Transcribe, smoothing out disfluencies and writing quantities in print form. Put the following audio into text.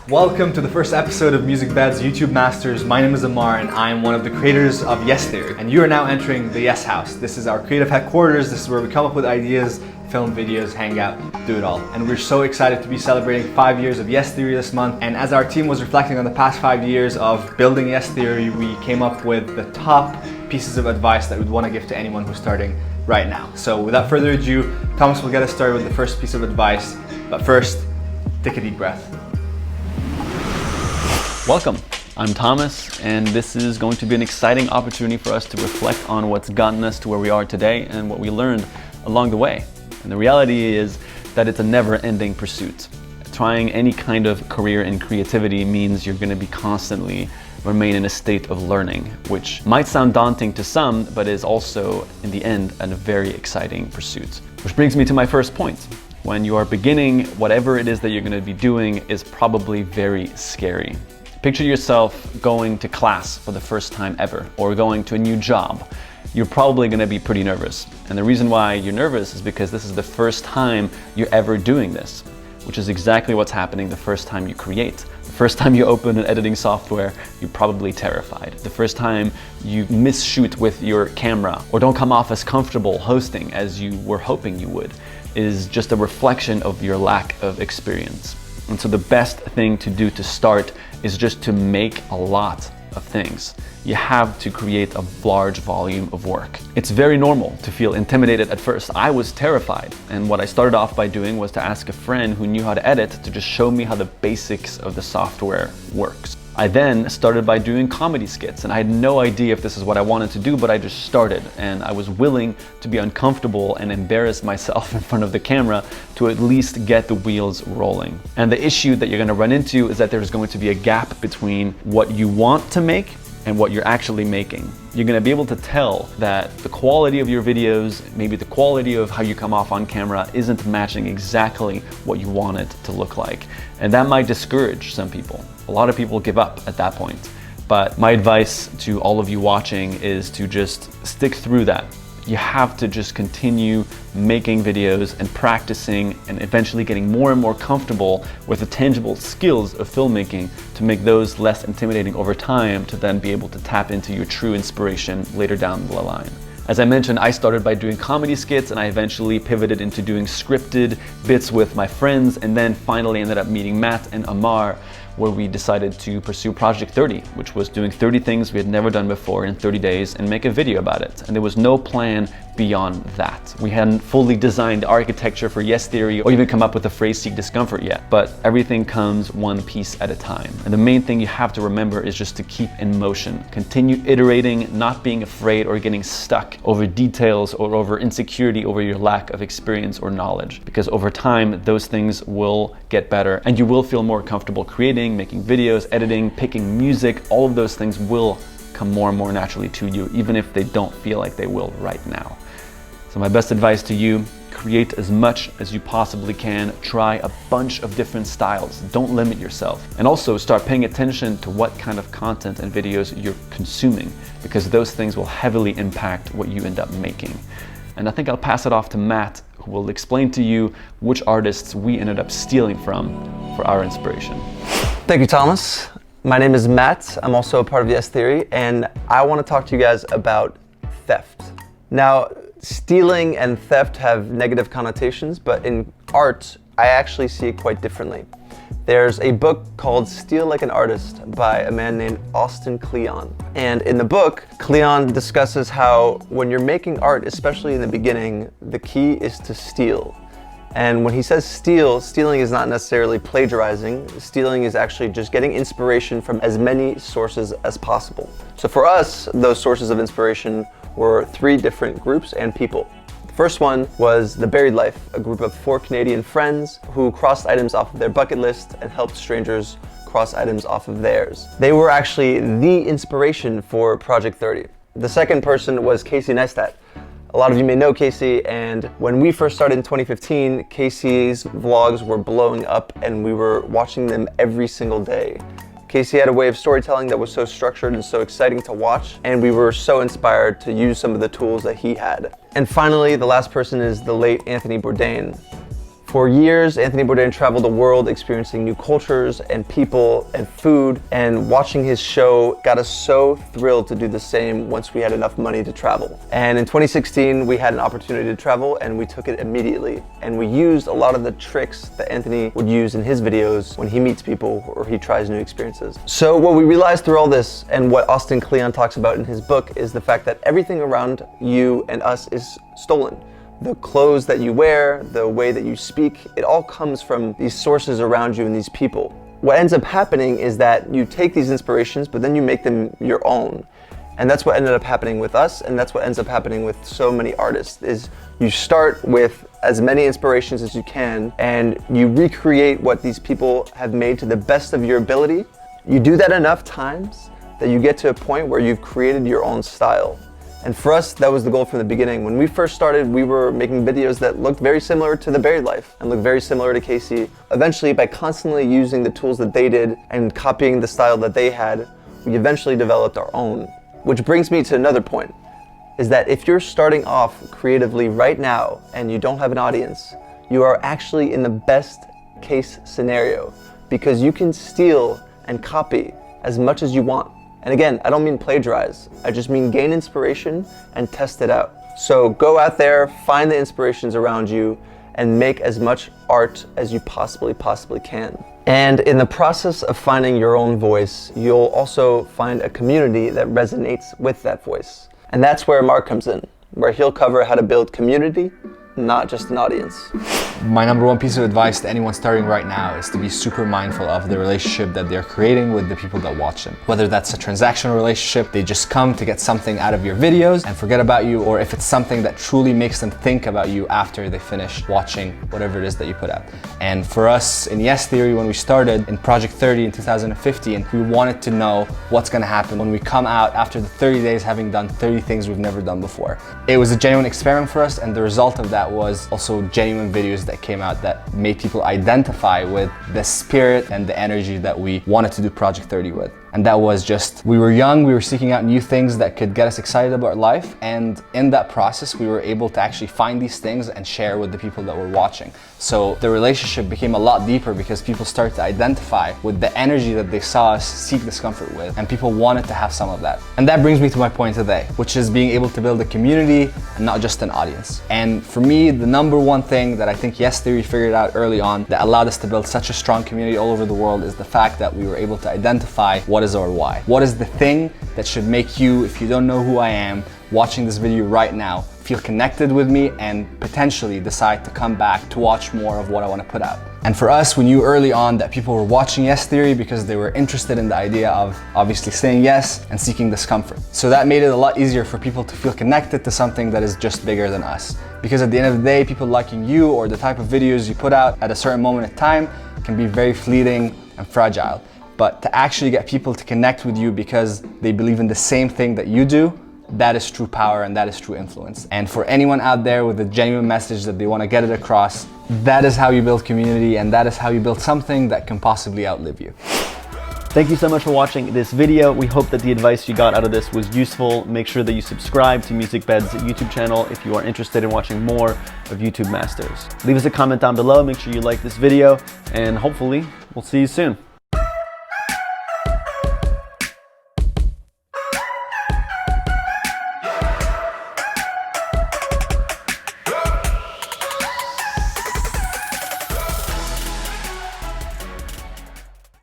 Welcome to the first episode of Musicbed's YouTube Masters. My name is Ammar and I'm one of the creators of Yes Theory. And you are now entering the Yes House. This is our creative headquarters. This is where we come up with ideas, film videos, hang out, do it all. And we're so excited to be celebrating 5 years of Yes Theory this month. And as our team was reflecting on the past 5 years of building Yes Theory, we came up with the top pieces of advice that we'd want to give to anyone who's starting right now. So without further ado, Thomas will get us started with the first piece of advice. But first, take a deep breath. Welcome, I'm Thomas, and this is going to be an exciting opportunity for us to reflect on what's gotten us to where we are today and what we learned along the way. And the reality is that it's a never-ending pursuit. Trying any kind of career in creativity means you're going to be constantly remain in a state of learning, which might sound daunting to some, but is also, in the end, a very exciting pursuit. Which brings me to my first point. When you are beginning, whatever it is that you're going to be doing is probably very scary. Picture yourself going to class for the first time ever, or going to a new job. You're probably going to be pretty nervous. And the reason why you're nervous is because this is the first time you're ever doing this, which is exactly what's happening the first time you create. The first time you open an editing software, you're probably terrified. The first time you misshoot with your camera, or don't come off as comfortable hosting as you were hoping you would, is just a reflection of your lack of experience. And so the best thing to do to start is just to make a lot of things. You have to create a large volume of work. It's very normal to feel intimidated at first. I was terrified, and what I started off by doing was to ask a friend who knew how to edit to just show me how the basics of the software works. I then started by doing comedy skits, and I had no idea if this is what I wanted to do, but I just started, and I was willing to be uncomfortable and embarrass myself in front of the camera to at least get the wheels rolling. And the issue that you're going to run into is that there's going to be a gap between what you want to make and what you're actually making. You're going to be able to tell that the quality of your videos, maybe the quality of how you come off on camera, isn't matching exactly what you want it to look like. And that might discourage some people. A lot of people give up at that point. But my advice to all of you watching is to just stick through that. You have to just continue making videos and practicing and eventually getting more and more comfortable with the tangible skills of filmmaking to make those less intimidating over time, to then be able to tap into your true inspiration later down the line. As I mentioned, I started by doing comedy skits, and I eventually pivoted into doing scripted bits with my friends, and then finally ended up meeting Matt and Ammar, where we decided to pursue Project 30, which was doing 30 things we had never done before in 30 days and make a video about it. And there was no plan beyond that. We hadn't fully designed the architecture for Yes Theory or even come up with the phrase "seek discomfort" yet, but everything comes one piece at a time. And the main thing you have to remember is just to keep in motion. Continue iterating, not being afraid or getting stuck over details or over insecurity over your lack of experience or knowledge, because over time those things will get better and you will feel more comfortable creating, making videos, editing, picking music. All of those things will come more and more naturally to you, even if they don't feel like they will right now. So my best advice to you, create as much as you possibly can. Try a bunch of different styles. Don't limit yourself. And also start paying attention to what kind of content and videos you're consuming, because those things will heavily impact what you end up making. And I think I'll pass it off to Matt, who will explain to you which artists we ended up stealing from for our inspiration. Thank you, Thomas. My name is Matt. I'm also a part of Yes Theory, and I want to talk to you guys about theft. Now, stealing and theft have negative connotations, but in art, I actually see it quite differently. There's a book called Steal Like an Artist by a man named Austin Kleon. And in the book, Kleon discusses how when you're making art, especially in the beginning, the key is to steal. And when he says steal, stealing is not necessarily plagiarizing. Stealing is actually just getting inspiration from as many sources as possible. So for us, those sources of inspiration were 3 different groups and people. The first one was The Buried Life, a group of 4 Canadian friends who crossed items off of their bucket list and helped strangers cross items off of theirs. They were actually the inspiration for Project 30. The second person was Casey Neistat. A lot of you may know Casey, and when we first started in 2015, Casey's vlogs were blowing up and we were watching them every single day. Casey had a way of storytelling that was so structured and so exciting to watch, and we were so inspired to use some of the tools that he had. And finally, the last person is the late Anthony Bourdain. For years, Anthony Bourdain traveled the world experiencing new cultures and people and food, and watching his show got us so thrilled to do the same once we had enough money to travel. And in 2016, we had an opportunity to travel and we took it immediately. And we used a lot of the tricks that Anthony would use in his videos when he meets people or he tries new experiences. So what we realized through all this, and what Austin Kleon talks about in his book, is the fact that everything around you and us is stolen. The clothes that you wear, the way that you speak, it all comes from these sources around you and these people. What ends up happening is that you take these inspirations, but then you make them your own. And that's what ended up happening with us, and that's what ends up happening with so many artists, is you start with as many inspirations as you can, and you recreate what these people have made to the best of your ability. You do that enough times that you get to a point where you've created your own style. And for us, that was the goal from the beginning. When we first started, we were making videos that looked very similar to The Buried Life and looked very similar to Casey. Eventually, by constantly using the tools that they did and copying the style that they had, we eventually developed our own. Which brings me to another point, is that if you're starting off creatively right now and you don't have an audience, you are actually in the best case scenario, because you can steal and copy as much as you want. And again, I don't mean plagiarize, I just mean gain inspiration and test it out. So go out there, find the inspirations around you, and make as much art as you possibly can. And in the process of finding your own voice, you'll also find a community that resonates with that voice. And that's where Ammar comes in, where he'll cover how to build community, not just an audience. My number one piece of advice to anyone starting right now is to be super mindful of the relationship that they're creating with the people that watch them. Whether that's a transactional relationship, they just come to get something out of your videos and forget about you, or if it's something that truly makes them think about you after they finish watching whatever it is that you put out. And for us in Yes Theory, when we started in Project 30 in 2015, we wanted to know what's gonna happen when we come out after the 30 days having done 30 things we've never done before. It was a genuine experiment for us, and the result of that was also genuine videos that came out that made people identify with the spirit and the energy that we wanted to do Project 30 with. And that was just, we were young, we were seeking out new things that could get us excited about life, and in that process we were able to actually find these things and share with the people that were watching. So the relationship became a lot deeper because people started to identify with the energy that they saw us seek discomfort with, and people wanted to have some of that. And that brings me to my point today, which is being able to build a community and not just an audience. And for me, the number one thing that I think Yes Theory figured out early on that allowed us to build such a strong community all over the world is the fact that we were able to identify what is our why. What is the thing that should make you, if you don't know who I am, watching this video right now, feel connected with me and potentially decide to come back to watch more of what I want to put out. And for us, we knew early on that people were watching Yes Theory because they were interested in the idea of obviously saying yes and seeking discomfort. So that made it a lot easier for people to feel connected to something that is just bigger than us. Because at the end of the day, people liking you or the type of videos you put out at a certain moment in time can be very fleeting and fragile. But to actually get people to connect with you because they believe in the same thing that you do, that is true power and that is true influence. And for anyone out there with a genuine message that they want to get it across, that is how you build community, and that is how you build something that can possibly outlive you. Thank you so much for watching this video. We hope that the advice you got out of this was useful. Make sure that you subscribe to Musicbed's YouTube channel if you are interested in watching more of YouTube Masters. Leave us a comment down below, make sure you like this video, and hopefully we'll see you soon.